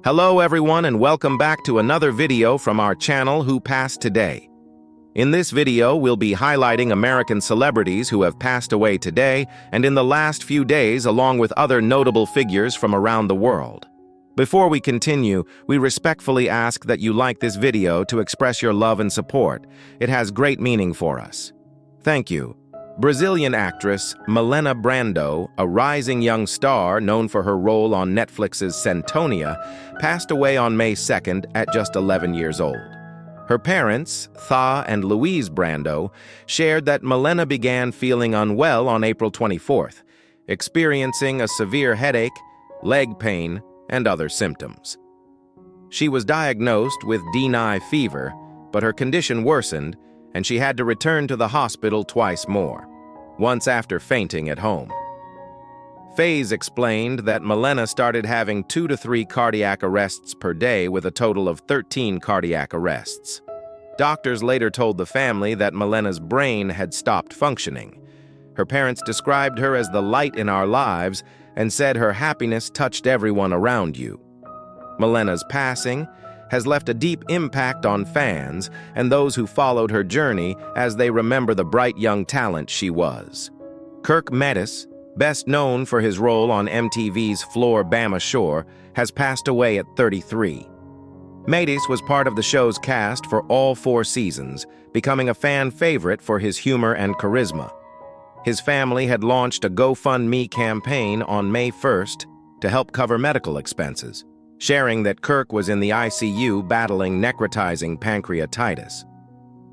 Hello everyone and welcome back to another video from our channel Who Passed Today. In this video, we'll be highlighting American celebrities who have passed away today and in the last few days, along with other notable figures from around the world. Before we continue, we respectfully ask that you like this video to express your love and support. It has great meaning for us. Thank you. Brazilian actress Melenna Brando, a rising young star known for her role on Netflix's Centonia, passed away on May 2nd at just 11 years old. Her parents, Tha and Louise Brando, shared that Melenna began feeling unwell on April 24th, experiencing a severe headache, leg pain, and other symptoms. She was diagnosed with D9 fever, but her condition worsened, and she had to return to the hospital twice more, once after fainting at home. Faze explained that Melenna started having 2 to 3 cardiac arrests per day with a total of 13 cardiac arrests. Doctors later told the family that Melenna's brain had stopped functioning. Her parents described her as the light in our lives and said her happiness touched everyone around you. Melenna's passing has left a deep impact on fans and those who followed her journey as they remember the bright young talent she was. Kirk Medis, best known for his role on MTV's Floor Bama Shore, has passed away at 33. Medis was part of the show's cast for all 4 seasons, becoming a fan favorite for his humor and charisma. His family had launched a GoFundMe campaign on May 1st to help cover medical expenses, sharing that Kirk was in the ICU battling necrotizing pancreatitis.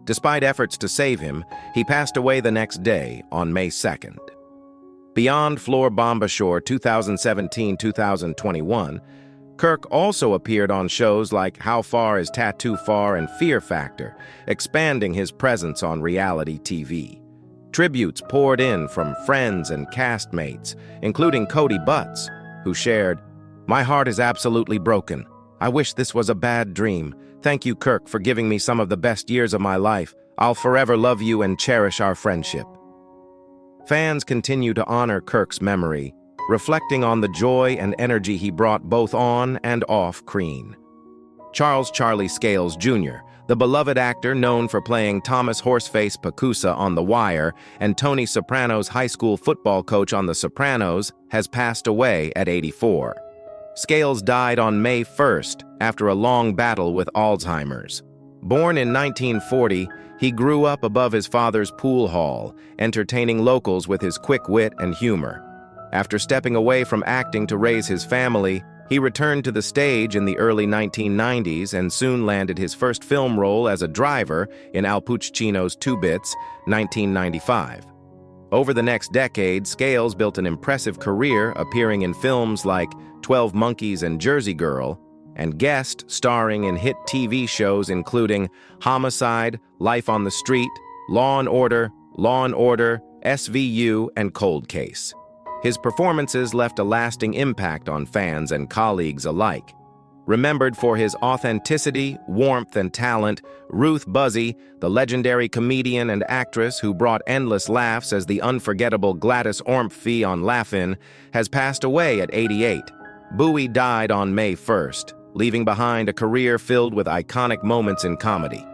Despite efforts to save him, he passed away the next day on May 2nd. Beyond Floor Bama Shore 2017-2021, Kirk also appeared on shows like How Far Is Tattoo Far and Fear Factor, expanding his presence on reality TV. Tributes poured in from friends and castmates, including Cody Butts, who shared, "My heart is absolutely broken. I wish this was a bad dream. Thank you, Kirk, for giving me some of the best years of my life. I'll forever love you and cherish our friendship." Fans continue to honor Kirk's memory, reflecting on the joy and energy he brought both on and off screen. Charles "Charlie" Scales Jr., the beloved actor known for playing Thomas Horseface Pacusa on The Wire and Tony Soprano's high school football coach on The Sopranos, has passed away at 84. Scales died on May 1st after a long battle with Alzheimer's. Born in 1940, he grew up above his father's pool hall, entertaining locals with his quick wit and humor. After stepping away from acting to raise his family, he returned to the stage in the early 1990s and soon landed his first film role as a driver in Al Pacino's Two Bits, 1995. Over the next decade, Scales built an impressive career appearing in films like 12 Monkeys and Jersey Girl, and guest starring in hit TV shows including Homicide, Life on the Street, Law & Order, SVU, and Cold Case. His performances left a lasting impact on fans and colleagues alike. Remembered for his authenticity, warmth, and talent, Ruth Buzzy, the legendary comedian and actress who brought endless laughs as the unforgettable Gladys Ormfee on Laugh-In, has passed away at 88. Bowie died on May 1st, leaving behind a career filled with iconic moments in comedy.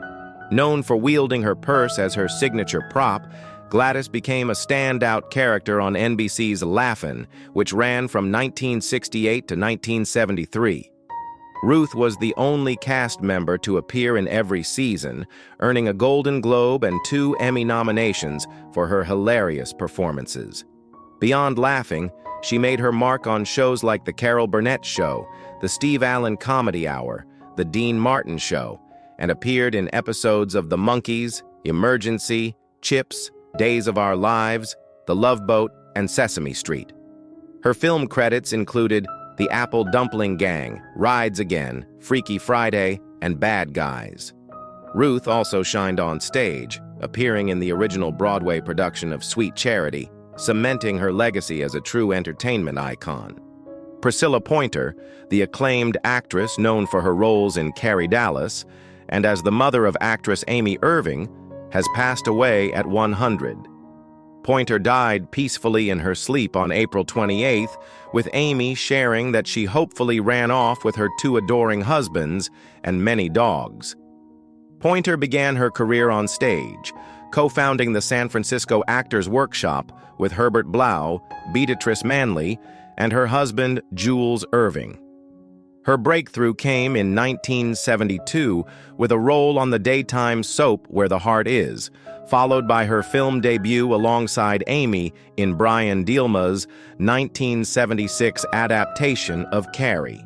Known for wielding her purse as her signature prop, Gladys became a standout character on NBC's Laugh-In, which ran from 1968 to 1973. Ruth was the only cast member to appear in every season, earning a Golden Globe and 2 Emmy nominations for her hilarious performances. Beyond laughing, she made her mark on shows like The Carol Burnett Show, The Steve Allen Comedy Hour, The Dean Martin Show, and appeared in episodes of The Monkees, Emergency, Chips, Days of Our Lives, The Love Boat, and Sesame Street. Her film credits included The Apple Dumpling Gang, Rides Again, Freaky Friday, and Bad Guys. Ruth also shined on stage, appearing in the original Broadway production of Sweet Charity, cementing her legacy as a true entertainment icon. Priscilla Pointer, the acclaimed actress known for her roles in Carrie Dallas, and as the mother of actress Amy Irving, has passed away at 100. Pointer died peacefully in her sleep on April 28th, with Amy sharing that she hopefully ran off with her 2 adoring husbands and many dogs. Pointer began her career on stage, co-founding the San Francisco Actors Workshop with Herbert Blau, Beatrice Manley, and her husband, Jules Irving. Her breakthrough came in 1972 with a role on the daytime soap Where the Heart Is, followed by her film debut alongside Amy in Brian Dielma's 1976 adaptation of Carrie.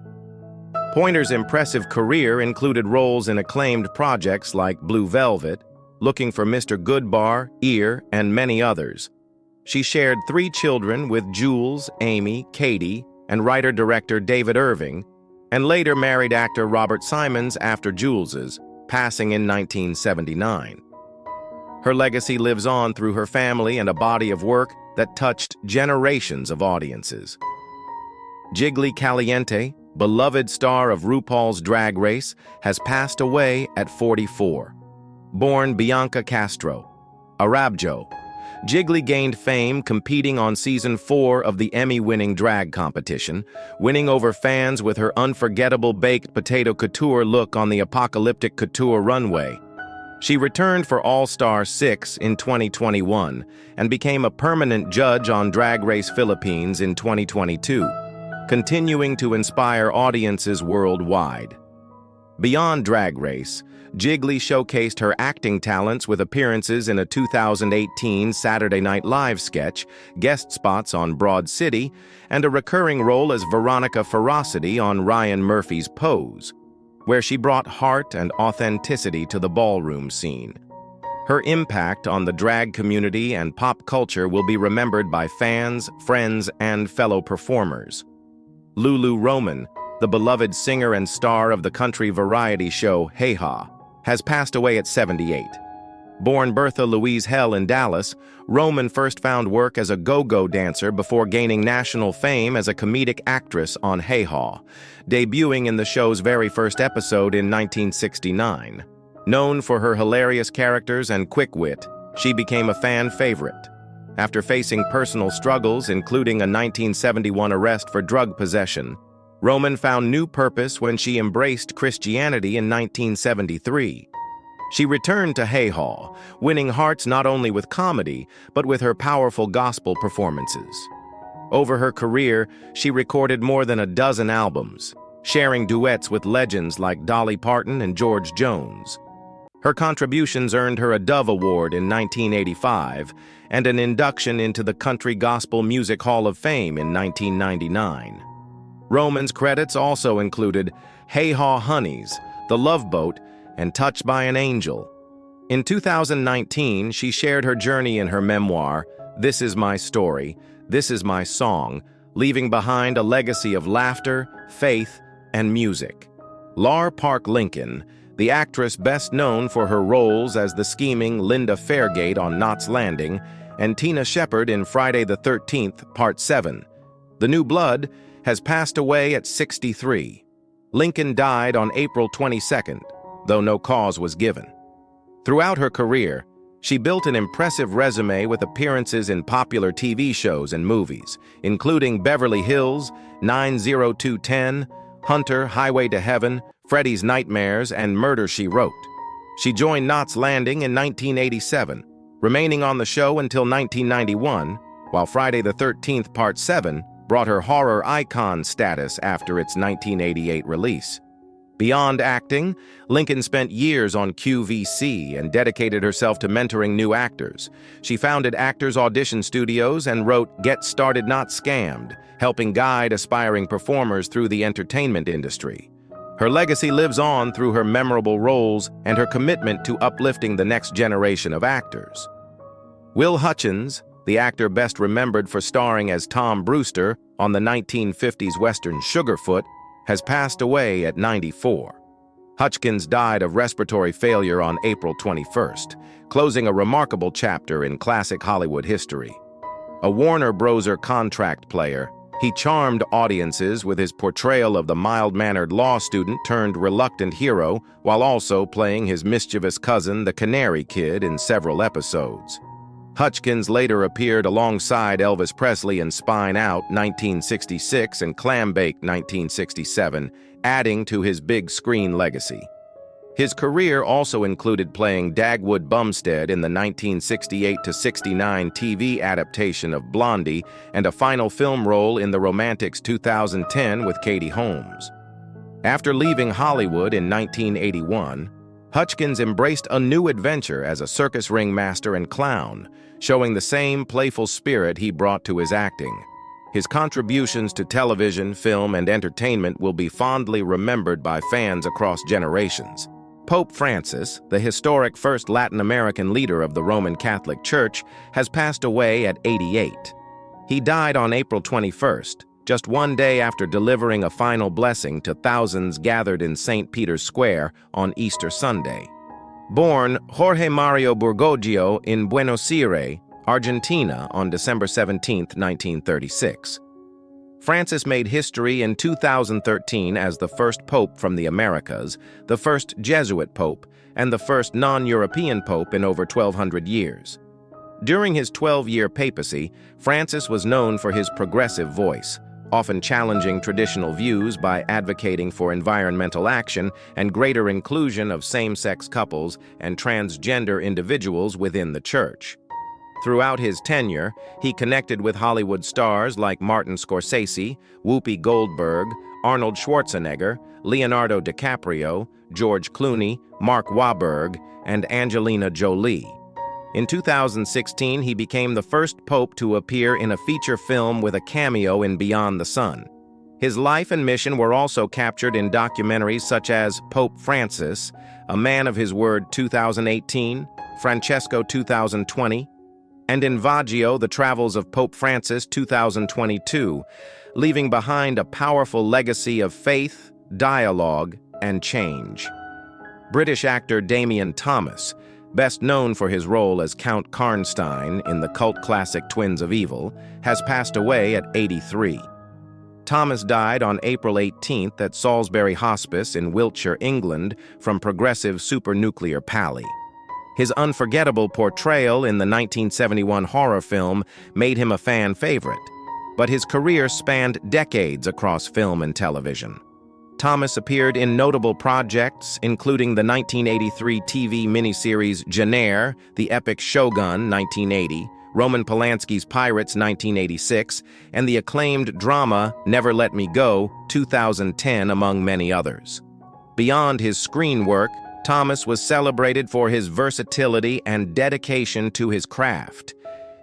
Pointer's impressive career included roles in acclaimed projects like Blue Velvet, Looking for Mr. Goodbar, Ear, and many others. She shared 3 children with Jules, Amy, Katie, and writer-director David Irving, and later married actor Robert Simons after Jules's, passing in 1979. Her legacy lives on through her family and a body of work that touched generations of audiences. Jiggly Caliente, beloved star of RuPaul's Drag Race, has passed away at 44. Born Bianca Castro, Arabjo, Jiggly gained fame competing on Season 4 of the Emmy-winning drag competition, winning over fans with her unforgettable baked potato couture look on the apocalyptic couture runway. She returned for All-Star 6 in 2021 and became a permanent judge on Drag Race Philippines in 2022, continuing to inspire audiences worldwide. Beyond Drag Race, Jiggly showcased her acting talents with appearances in a 2018 Saturday Night Live sketch, guest spots on Broad City, and a recurring role as Veronica Ferocity on Ryan Murphy's Pose, where she brought heart and authenticity to the ballroom scene. Her impact on the drag community and pop culture will be remembered by fans, friends, and fellow performers. Lulu Roman, the beloved singer and star of the country variety show Hey Ha, has passed away at 78. Born Bertha Louise Hell in Dallas, Roman first found work as a go-go dancer before gaining national fame as a comedic actress on Hey Ha, debuting in the show's very first episode in 1969. Known for her hilarious characters and quick wit, she became a fan favorite. After facing personal struggles, including a 1971 arrest for drug possession, Roman found new purpose when she embraced Christianity in 1973. She returned to Hey Ha, winning hearts not only with comedy, but with her powerful gospel performances. Over her career, she recorded more than a dozen albums, sharing duets with legends like Dolly Parton and George Jones. Her contributions earned her a Dove Award in 1985 and an induction into the Country Gospel Music Hall of Fame in 1999. Roman's credits also included Hey Ha Honeys, The Love Boat, and Touched by an Angel. In 2019, she shared her journey in her memoir, This Is My Story, This Is My Song, leaving behind a legacy of laughter, faith, and music. Laur Park Lincoln, the actress best known for her roles as the scheming Linda Fairgate on Knots Landing, and Tina Shepard in Friday the 13th, Part 7. The New Blood has passed away at 63. Lincoln died on April 22nd, though no cause was given. Throughout her career, she built an impressive resume with appearances in popular TV shows and movies, including Beverly Hills, 90210, Hunter, Highway to Heaven, Freddy's Nightmares, and Murder, She Wrote. She joined Knots Landing in 1987, remaining on the show until 1991, while Friday the 13th, Part 7 brought her horror icon status after its 1988 release. Beyond acting, Lincoln spent years on QVC and dedicated herself to mentoring new actors. She founded Actors Audition Studios and wrote Get Started Not Scammed, helping guide aspiring performers through the entertainment industry. Her legacy lives on through her memorable roles and her commitment to uplifting the next generation of actors. Will Hutchins, the actor best remembered for starring as Tom Brewster on the 1950s Western Sugarfoot, has passed away at 94. Hutchins died of respiratory failure on April 21st, closing a remarkable chapter in classic Hollywood history. A Warner Bros. Contract player, he charmed audiences with his portrayal of the mild-mannered law student turned reluctant hero, while also playing his mischievous cousin, the Canary Kid, in several episodes. Hutchins later appeared alongside Elvis Presley in Spine Out 1966 and Clambake 1967, adding to his big screen legacy. His career also included playing Dagwood Bumstead in the 1968-69 TV adaptation of Blondie and a final film role in The Romantics 2010 with Katie Holmes. After leaving Hollywood in 1981, Hutchins embraced a new adventure as a circus ringmaster and clown, showing the same playful spirit he brought to his acting. His contributions to television, film, and entertainment will be fondly remembered by fans across generations. Pope Francis, the historic first Latin American leader of the Roman Catholic Church, has passed away at 88. He died on April 21st, just one day after delivering a final blessing to thousands gathered in St. Peter's Square on Easter Sunday. Born Jorge Mario Bergoglio in Buenos Aires, Argentina, on December 17, 1936. Francis made history in 2013 as the first pope from the Americas, the first Jesuit pope, and the first non-European pope in over 1,200 years. During his 12-year papacy, Francis was known for his progressive voice, often challenging traditional views by advocating for environmental action and greater inclusion of same-sex couples and transgender individuals within the church. Throughout his tenure, he connected with Hollywood stars like Martin Scorsese, Whoopi Goldberg, Arnold Schwarzenegger, Leonardo DiCaprio, George Clooney, Mark Wahlberg, and Angelina Jolie. In 2016, he became the first pope to appear in a feature film with a cameo in Beyond the Sun. His life and mission were also captured in documentaries such as Pope Francis, A Man of His Word 2018, Francesco 2020, and in Vaggio, The Travels of Pope Francis 2022, leaving behind a powerful legacy of faith, dialogue, and change. British actor Damian Thomas, best known for his role as Count Karnstein in the cult classic Twins of Evil, has passed away at 83. Thomas died on April 18th at Salisbury Hospice in Wiltshire, England, from progressive supranuclear palsy. His unforgettable portrayal in the 1971 horror film made him a fan favorite, but his career spanned decades across film and television. Thomas appeared in notable projects, including the 1983 TV miniseries Jenner, The Epic Shogun, 1980, Roman Polanski's Pirates, 1986, and the acclaimed drama Never Let Me Go, 2010, among many others. Beyond his screen work, Thomas was celebrated for his versatility and dedication to his craft.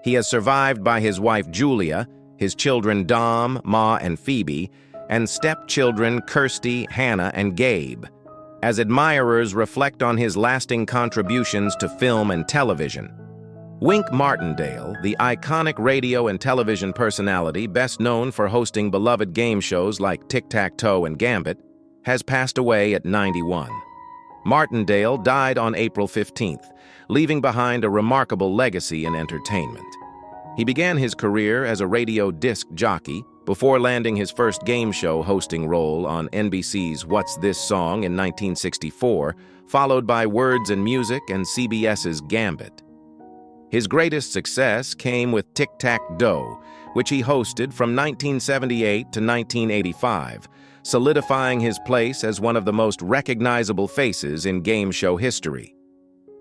He is survived by his wife Julia, his children Dom, Ma, and Phoebe, and stepchildren Kirsty, Hannah, and Gabe. As admirers reflect on his lasting contributions to film and television. Wink Martindale, the iconic radio and television personality best known for hosting beloved game shows like Tic-Tac-Toe and Gambit, has passed away at 91. Martindale died on April 15th, leaving behind a remarkable legacy in entertainment. He began his career as a radio disc jockey before landing his first game show hosting role on NBC's What's This Song in 1964, followed by Words and Music and CBS's Gambit. His greatest success came with Tic-Tac-Dough, which he hosted from 1978 to 1985, solidifying his place as one of the most recognizable faces in game show history.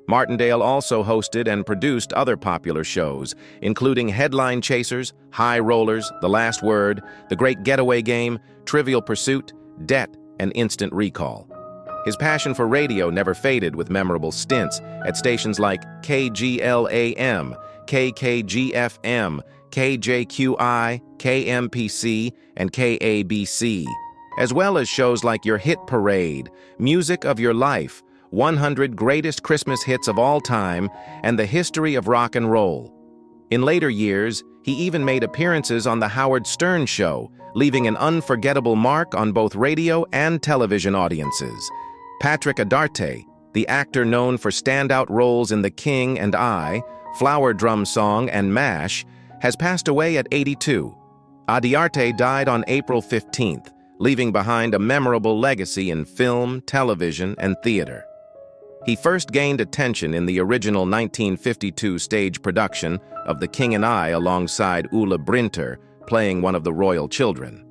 Martindale also hosted and produced other popular shows, including Headline Chasers, High Rollers, The Last Word, The Great Getaway Game, Trivial Pursuit, Debt, and Instant Recall. His passion for radio never faded with memorable stints at stations like KGLAM, KKGFM, KJQI, KMPC, and KABC, as well as shows like Your Hit Parade, Music of Your Life, 100 Greatest Christmas Hits of All Time, and The History of Rock and Roll. In later years, he even made appearances on The Howard Stern Show, leaving an unforgettable mark on both radio and television audiences. Patrick Adiarte, the actor known for standout roles in The King and I, Flower Drum Song, and MASH, has passed away at 82. Adiarte died on April 15th, leaving behind a memorable legacy in film, television, and theater. He first gained attention in the original 1952 stage production of The King and I alongside Ulla Brinter, playing one of the royal children.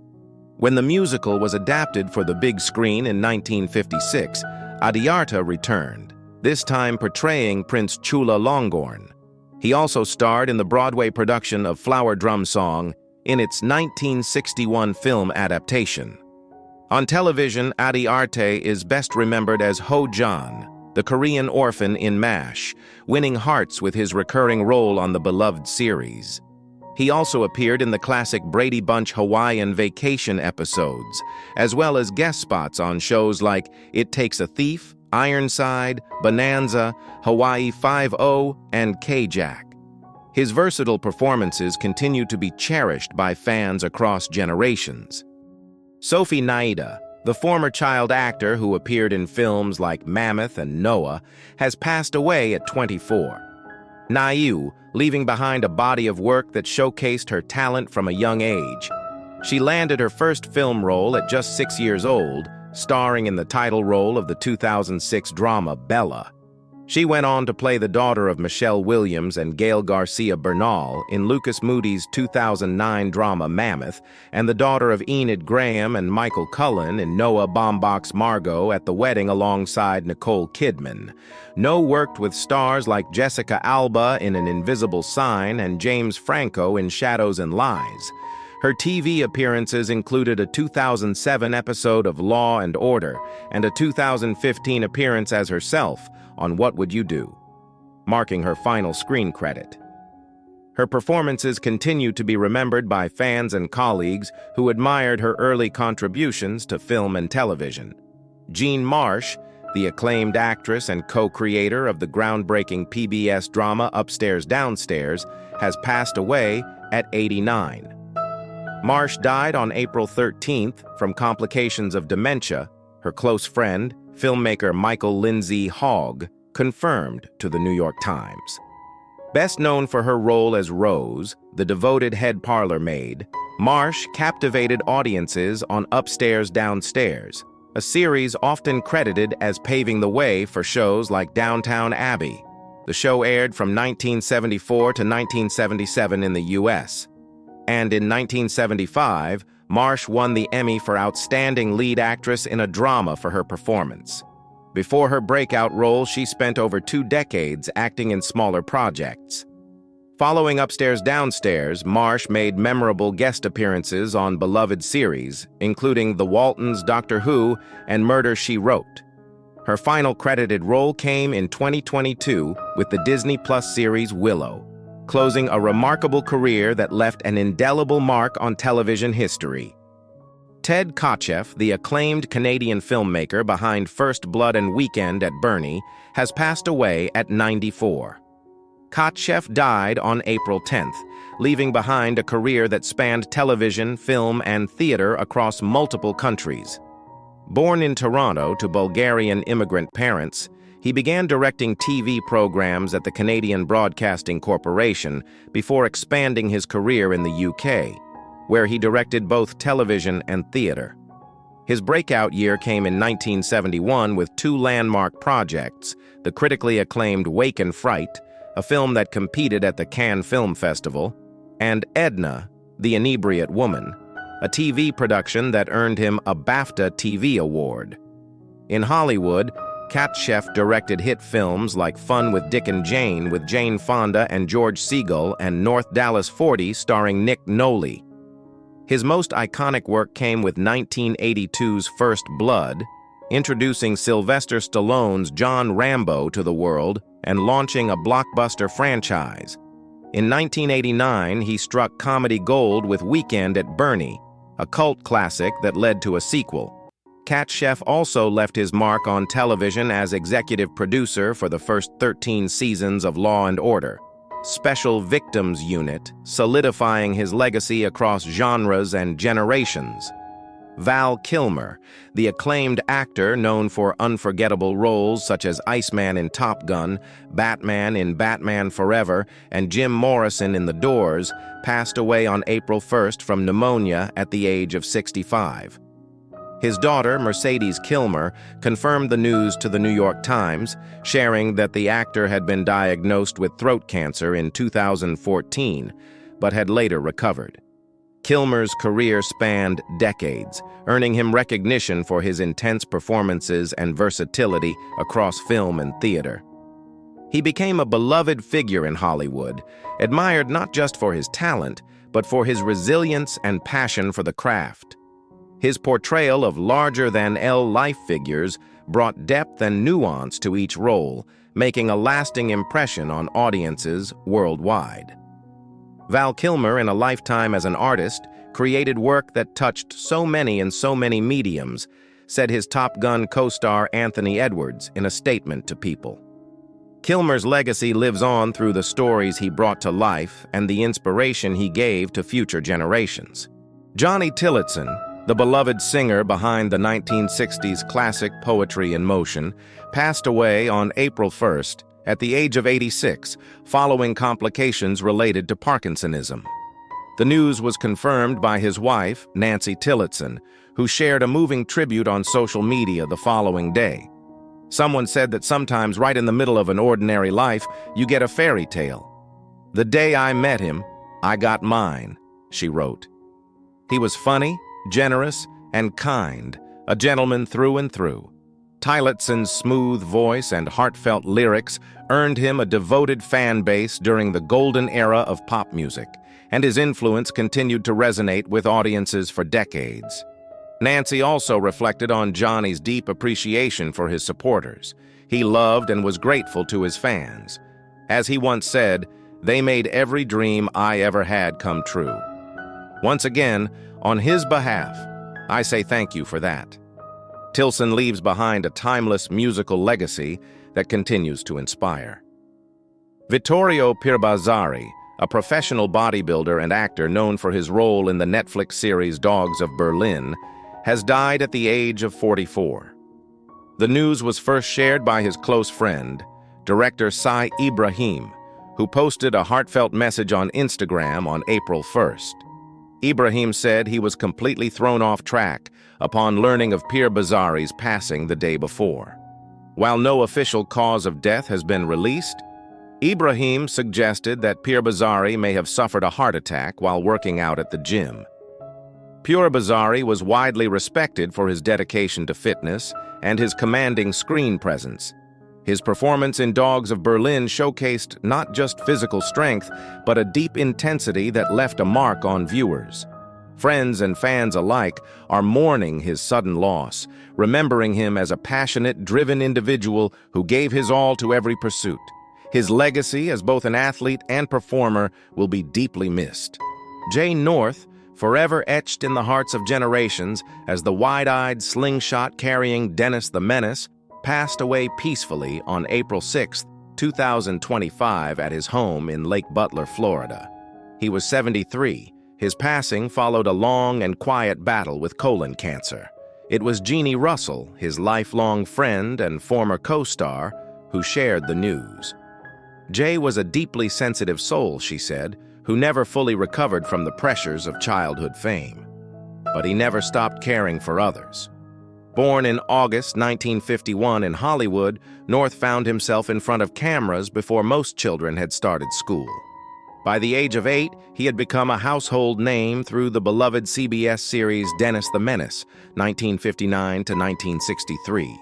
When the musical was adapted for the big screen in 1956, Adiarte returned, this time portraying Prince Chulalongkorn. He also starred in the Broadway production of Flower Drum Song in its 1961 film adaptation. On television, Adiarte is best remembered as Ho-Jan, the Korean orphan in Marsh, winning hearts with his recurring role on the beloved series. He also appeared in the classic Brady Bunch Hawaiian Vacation episodes, as well as guest spots on shows like It Takes a Thief, Ironside, Bonanza, Hawaii 5-0, and K-Jack. His versatile performances continue to be cherished by fans across generations. Sophie Nélisse, the former child actor who appeared in films like Mammoth and Noah, has passed away at 24. Nélisse, leaving behind a body of work that showcased her talent from a young age. She landed her first film role at just 6 years old, starring in the title role of the 2006 drama Bella. She went on to play the daughter of Michelle Williams and Gail Garcia Bernal in Lucas Moody's 2009 drama Mammoth, and the daughter of Enid Graham and Michael Cullen in Noah Baumbach's Margot at the Wedding alongside Nicole Kidman. No worked with stars like Jessica Alba in An Invisible Sign and James Franco in Shadows and Lies. Her TV appearances included a 2007 episode of Law and Order and a 2015 appearance as herself on What Would You Do?, marking her final screen credit. Her performances continue to be remembered by fans and colleagues who admired her early contributions to film and television. Jean Marsh, the acclaimed actress and co-creator of the groundbreaking PBS drama Upstairs, Downstairs, has passed away at 89. Marsh died on April 13th from complications of dementia, her close friend, filmmaker Michael Lindsay Hogg, confirmed to the New York Times. Best known for her role as Rose, the devoted head parlor maid, Marsh captivated audiences on Upstairs, Downstairs, a series often credited as paving the way for shows like Downtown Abbey. The show aired from 1974 to 1977 in the U.S. And in 1975, Marsh won the Emmy for Outstanding Lead Actress in a Drama for her performance. Before her breakout role, she spent over 2 decades acting in smaller projects. Following Upstairs, Downstairs, Marsh made memorable guest appearances on beloved series, including The Waltons' Doctor Who and Murder, She Wrote. Her final credited role came in 2022 with the Disney Plus series Willow, closing a remarkable career that left an indelible mark on television history. Ted Kotcheff, the acclaimed Canadian filmmaker behind First Blood and Weekend at Bernie, has passed away at 94. Kotcheff died on April 10th, leaving behind a career that spanned television, film, and theater across multiple countries. Born in Toronto to Bulgarian immigrant parents, he began directing TV programs at the Canadian Broadcasting Corporation before expanding his career in the UK, where he directed both television and theater. His breakout year came in 1971 with 2 landmark projects, the critically acclaimed Wake and Fright, a film that competed at the Cannes Film Festival, and Edna, the Inebriate Woman, a TV production that earned him a BAFTA TV award. In Hollywood, Kotcheff directed hit films like Fun with Dick and Jane with Jane Fonda and George Segal and North Dallas 40 starring Nick Nolte. His most iconic work came with 1982's First Blood, introducing Sylvester Stallone's John Rambo to the world and launching a blockbuster franchise. In 1989, he struck comedy gold with Weekend at Bernie, a cult classic that led to a sequel. Kotcheff also left his mark on television as executive producer for the first 13 seasons of Law and Order, Special Victims Unit, solidifying his legacy across genres and generations. Val Kilmer, the acclaimed actor known for unforgettable roles such as Iceman in Top Gun, Batman in Batman Forever, and Jim Morrison in The Doors, passed away on April 1st from pneumonia at the age of 65. His daughter, Mercedes Kilmer, confirmed the news to the New York Times, sharing that the actor had been diagnosed with throat cancer in 2014, but had later recovered. Kilmer's career spanned decades, earning him recognition for his intense performances and versatility across film and theater. He became a beloved figure in Hollywood, admired not just for his talent, but for his resilience and passion for the craft. His portrayal of larger-than-life life figures brought depth and nuance to each role, making a lasting impression on audiences worldwide. Val Kilmer, in a lifetime as an artist, created work that touched so many in so many mediums, said his Top Gun co-star Anthony Edwards in a statement to People. Kilmer's legacy lives on through the stories he brought to life and the inspiration he gave to future generations. Johnny Tillotson, the beloved singer behind the 1960s classic Poetry in Motion, passed away on April 1st at the age of 86, following complications related to Parkinsonism. The news was confirmed by his wife, Nancy Tillotson, who shared a moving tribute on social media the following day. Someone said that sometimes right in the middle of an ordinary life, you get a fairy tale. "The day I met him, I got mine," she wrote. He was funny, generous, and kind, a gentleman through and through. Tillotson's smooth voice and heartfelt lyrics earned him a devoted fan base during the golden era of pop music, and his influence continued to resonate with audiences for decades. Nancy also reflected on Johnny's deep appreciation for his supporters. He loved and was grateful to his fans. As he once said, "They made every dream I ever had come true." Once again, on his behalf, I say thank you for that. Tillotson leaves behind a timeless musical legacy that continues to inspire. Vittorio Pierbasi, a professional bodybuilder and actor known for his role in the Netflix series Dogs of Berlin, has died at the age of 44. The news was first shared by his close friend, director Sai Ibrahim, who posted a heartfelt message on Instagram on April 1st. Ibrahim said he was completely thrown off track upon learning of Pierbasi's passing the day before. While no official cause of death has been released, Ibrahim suggested that Pierbasi may have suffered a heart attack while working out at the gym. Pierbasi was widely respected for his dedication to fitness and his commanding screen presence. His performance in Dogs of Berlin showcased not just physical strength, but a deep intensity that left a mark on viewers. Friends and fans alike are mourning his sudden loss, remembering him as a passionate, driven individual who gave his all to every pursuit. His legacy as both an athlete and performer will be deeply missed. Jay North, forever etched in the hearts of generations as the wide-eyed slingshot-carrying Dennis the Menace, passed away peacefully on April 6, 2025 at his home in Lake Butler, Florida. He was 73. His passing followed a long and quiet battle with colon cancer. It was Jeannie Russell, his lifelong friend and former co-star, who shared the news. Jay was a deeply sensitive soul, she said, who never fully recovered from the pressures of childhood fame. But he never stopped caring for others. Born in August 1951 in Hollywood, North found himself in front of cameras before most children had started school. By the age of 8, he had become a household name through the beloved CBS series Dennis the Menace, 1959 to 1963.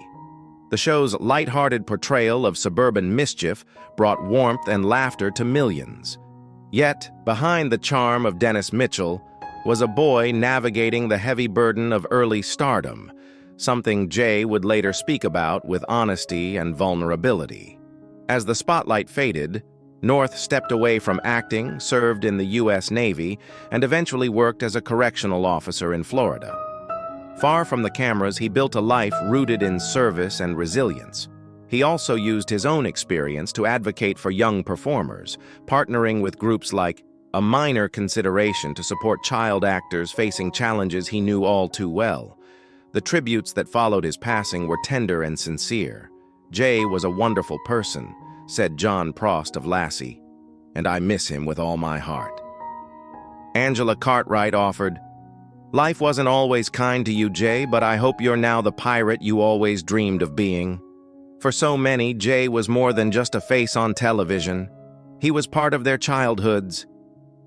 The show's lighthearted portrayal of suburban mischief brought warmth and laughter to millions. Yet, behind the charm of Dennis Mitchell was a boy navigating the heavy burden of early stardom, something Jay would later speak about with honesty and vulnerability. As the spotlight faded, North stepped away from acting, served in the U.S. Navy, and eventually worked as a correctional officer in Florida. Far from the cameras, he built a life rooted in service and resilience. He also used his own experience to advocate for young performers, partnering with groups like A Minor Consideration to support child actors facing challenges he knew all too well. The tributes that followed his passing were tender and sincere. Jay was a wonderful person, said John Prost of Lassie, and I miss him with all my heart. Angela Cartwright offered, Life wasn't always kind to you, Jay, but I hope you're now the pirate you always dreamed of being. For so many, Jay was more than just a face on television. He was part of their childhoods.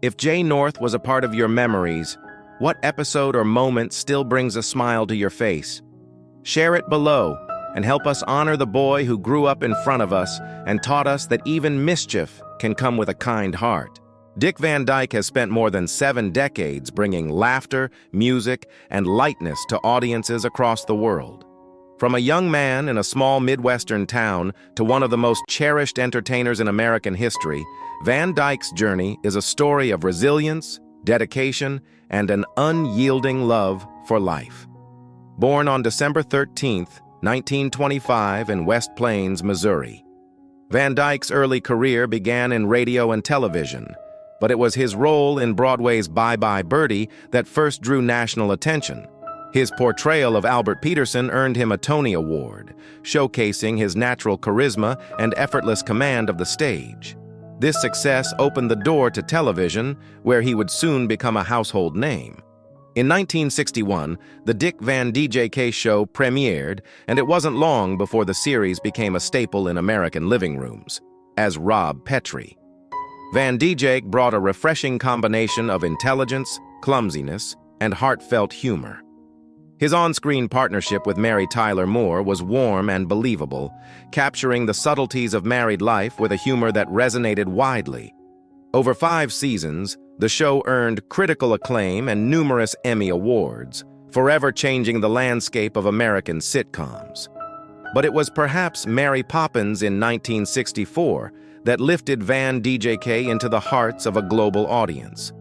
If Jay North was a part of your memories, what episode or moment still brings a smile to your face? Share it below and help us honor the boy who grew up in front of us and taught us that even mischief can come with a kind heart. Dick Van Dyke has spent more than 7 decades bringing laughter, music, and lightness to audiences across the world. From a young man in a small Midwestern town to one of the most cherished entertainers in American history, Van Dyke's journey is a story of resilience, dedication, and an unyielding love for life. Born on December 13, 1925 in West Plains, Missouri. Van Dyke's early career began in radio and television, but it was his role in Broadway's Bye Bye Birdie that first drew national attention. His portrayal of Albert Peterson earned him a Tony Award, showcasing his natural charisma and effortless command of the stage. This success opened the door to television, where he would soon become a household name. In 1961, the Dick Van Dyke Show premiered, and it wasn't long before the series became a staple in American living rooms, as Rob Petrie. Van Dyke brought a refreshing combination of intelligence, clumsiness, and heartfelt humor. His on-screen partnership with Mary Tyler Moore was warm and believable, capturing the subtleties of married life with a humor that resonated widely. Over 5 seasons, the show earned critical acclaim and numerous Emmy Awards, forever changing the landscape of American sitcoms. But it was perhaps Mary Poppins in 1964 that lifted Van Dyke into the hearts of a global audience.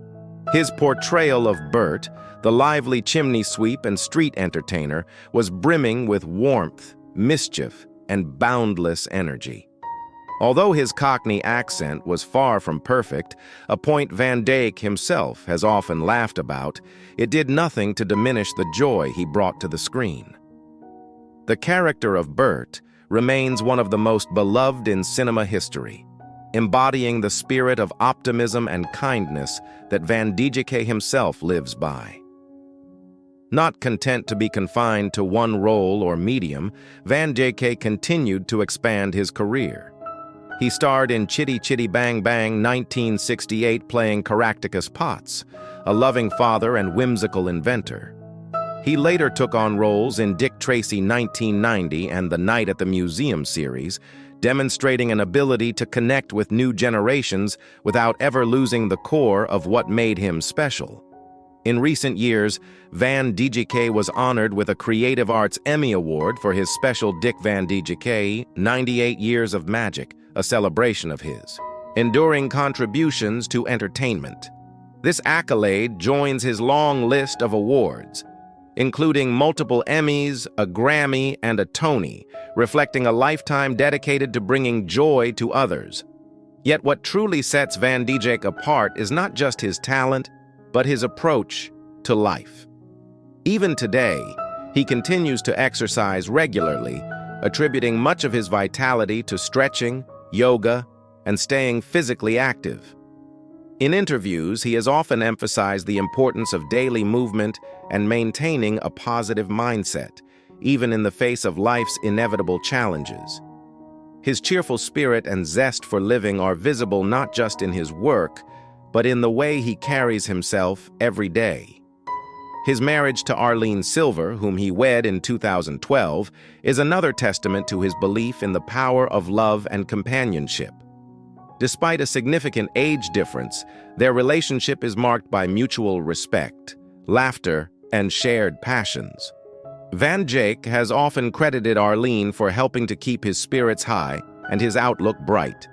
His portrayal of Bert, the lively chimney sweep and street entertainer, was brimming with warmth, mischief, and boundless energy. Although his Cockney accent was far from perfect, a point Van Dyke himself has often laughed about, it did nothing to diminish the joy he brought to the screen. The character of Bert remains one of the most beloved in cinema history, embodying the spirit of optimism and kindness that Van Dyke himself lives by. Not content to be confined to one role or medium, Van Dyke continued to expand his career. He starred in Chitty Chitty Bang Bang 1968 playing Caractacus Potts, a loving father and whimsical inventor. He later took on roles in Dick Tracy 1990 and The Night at the Museum series, demonstrating an ability to connect with new generations without ever losing the core of what made him special. In recent years, Van Dyke was honored with a Creative Arts Emmy Award for his special Dick Van Dyke 98 Years of Magic, a celebration of his enduring contributions to entertainment. This accolade joins his long list of awards, including multiple Emmys, a Grammy, and a Tony, reflecting a lifetime dedicated to bringing joy to others. Yet what truly sets Van Dyke apart is not just his talent, but his approach to life. Even today, he continues to exercise regularly, attributing much of his vitality to stretching, yoga, and staying physically active. In interviews, he has often emphasized the importance of daily movement and maintaining a positive mindset, even in the face of life's inevitable challenges. His cheerful spirit and zest for living are visible not just in his work, but in the way he carries himself every day. His marriage to Arlene Silver, whom he wed in 2012, is another testament to his belief in the power of love and companionship. Despite a significant age difference, their relationship is marked by mutual respect, laughter, and shared passions. Van Dyke has often credited Arlene for helping to keep his spirits high and his outlook bright.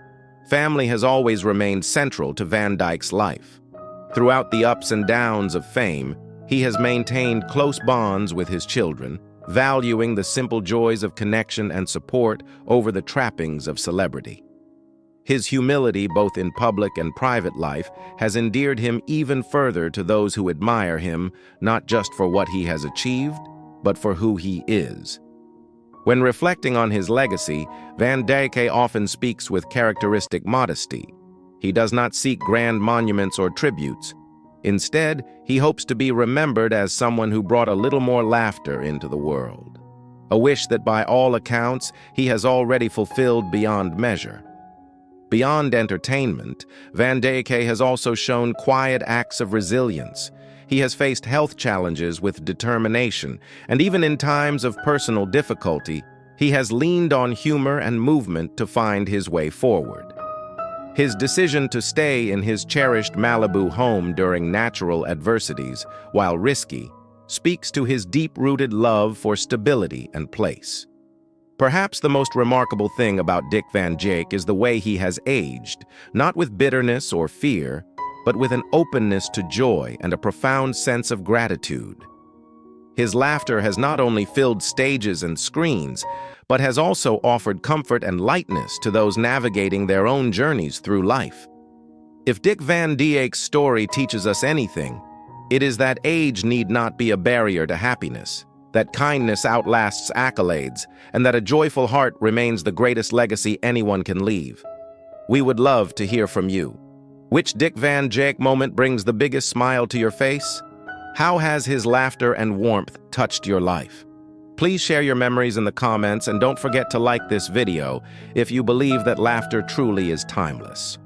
Family has always remained central to Van Dyke's life. Throughout the ups and downs of fame, he has maintained close bonds with his children, valuing the simple joys of connection and support over the trappings of celebrity. His humility, both in public and private life, has endeared him even further to those who admire him, not just for what he has achieved, but for who he is. When reflecting on his legacy, Van Dyke often speaks with characteristic modesty. He does not seek grand monuments or tributes. Instead, he hopes to be remembered as someone who brought a little more laughter into the world. A wish that by all accounts, he has already fulfilled beyond measure. Beyond entertainment, Van Dyke has also shown quiet acts of resilience. He has faced health challenges with determination, and even in times of personal difficulty, he has leaned on humor and movement to find his way forward. His decision to stay in his cherished Malibu home during natural adversities, while risky, speaks to his deep-rooted love for stability and place. Perhaps the most remarkable thing about Dick Van Dyke is the way he has aged, not with bitterness or fear, but with an openness to joy and a profound sense of gratitude. His laughter has not only filled stages and screens, but has also offered comfort and lightness to those navigating their own journeys through life. If Dick Van Dyke's story teaches us anything, it is that age need not be a barrier to happiness, that kindness outlasts accolades, and that a joyful heart remains the greatest legacy anyone can leave. We would love to hear from you. Which Dick Van Dyke moment brings the biggest smile to your face? How has his laughter and warmth touched your life? Please share your memories in the comments and don't forget to like this video if you believe that laughter truly is timeless.